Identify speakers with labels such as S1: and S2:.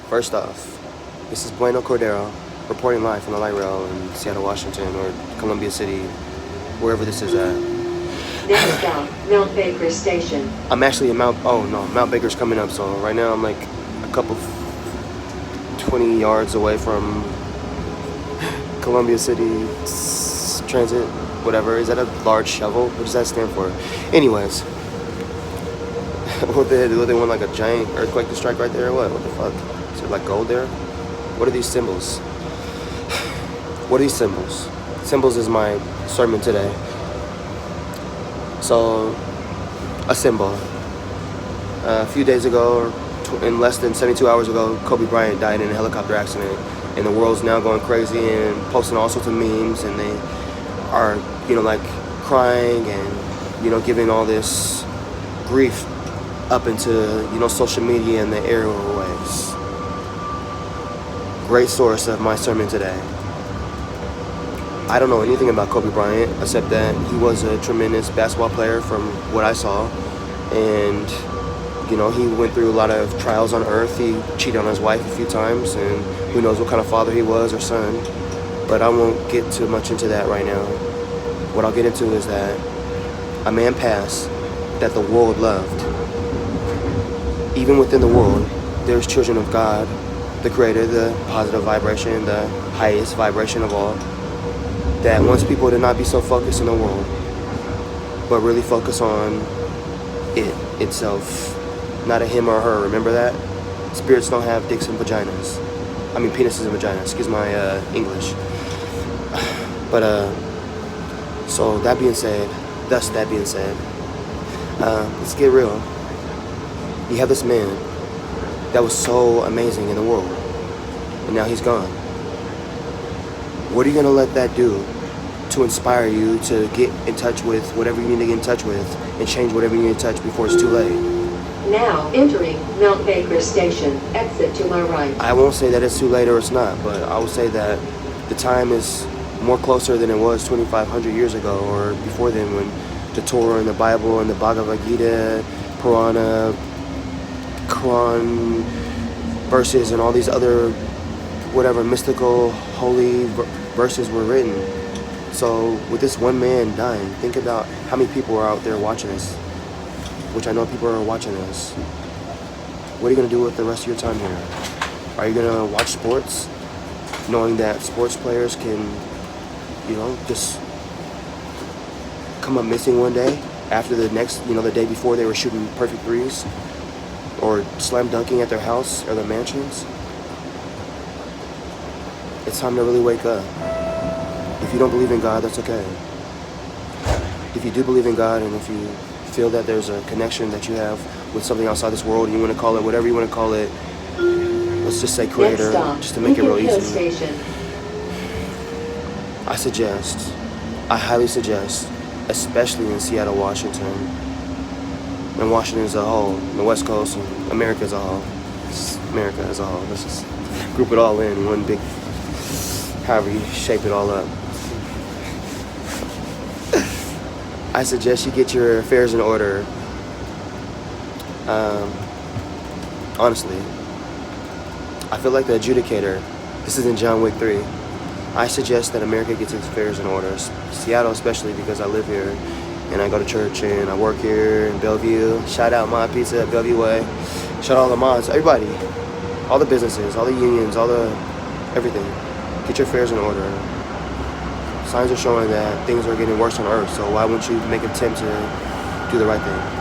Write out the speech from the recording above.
S1: First off, this is Bueno Cordero reporting live from the light rail in Seattle, Washington, or Columbia City, wherever this is at.
S2: Next stop, Mount Baker Station.
S1: I'm actually in Mount Baker's coming up, so right now I'm like a couple 20 yards away from Columbia City Transit, whatever. Is that a large shovel? What does that stand for? Anyways, what they want, like a giant earthquake to strike right there or what? What the fuck? Is there like gold there? What are these symbols? What are these symbols? Symbols is my sermon today. So, a symbol. A few days ago, in less than 72 hours ago, Kobe Bryant died in a helicopter accident, and the world's now going crazy and posting all sorts of memes, and they are, like crying and, giving all this grief up into, social media and the airwaves. Great source of my sermon today. I don't know anything about Kobe Bryant except that he was a tremendous basketball player from what I saw, and he went through a lot of trials on earth. He cheated on his wife a few times, and who knows what kind of father he was or son, but I won't get too much into that right now. What I'll get into is that a man passed that the world loved. Even within the world, there's children of God, the Creator, the positive vibration, the highest vibration of all, that wants people to not be so focused on the world, but really focus on it itself, not a him or a her. Remember that? Spirits don't have dicks and vaginas. I mean penises and vaginas, excuse my English. But so that being said, let's get real. You have this man that was so amazing in the world, and now he's gone. What are you gonna let that do to inspire you to get in touch with whatever you need to get in touch with and change whatever you need to touch before it's too late?
S2: Now entering Mount Baker Station. Exit to my right.
S1: I won't say that it's too late or it's not, but I will say that the time is more closer than it was 2,500 years ago or before then, when the Torah and the Bible and the Bhagavad Gita, Purana, Quran verses and all these other whatever mystical holy verses were written. So with this one man dying, think about how many people are out there watching this, which I know people are watching this. What are you going to do with the rest of your time here? Are you going to watch sports knowing that sports players can, just come up missing one day after the next, the day before they were shooting perfect threes or slam dunking at their house or their mansions? It's time to really wake up. If you don't believe in God, that's okay. If you do believe in God, and if you feel that there's a connection that you have with something outside this world, and you want to call it whatever you want to call it, let's just say Creator, just to make it real easy. I highly suggest, especially in Seattle, Washington, and Washington as a whole, and the West Coast, and America as a whole. America as a whole. Let's just group it all in one big, however you shape it all up. I suggest you get your affairs in order. Honestly, I feel like the adjudicator. This is in John Wick 3. I suggest that America gets its affairs in order. Seattle especially, because I live here and I go to church and I work here in Bellevue. Shout out My Pizza at Bellevue Way. Shout out all the mods, everybody, all the businesses, all the unions, everything. Get your affairs in order. Signs are showing that things are getting worse on Earth, so why wouldn't you make an attempt to do the right thing?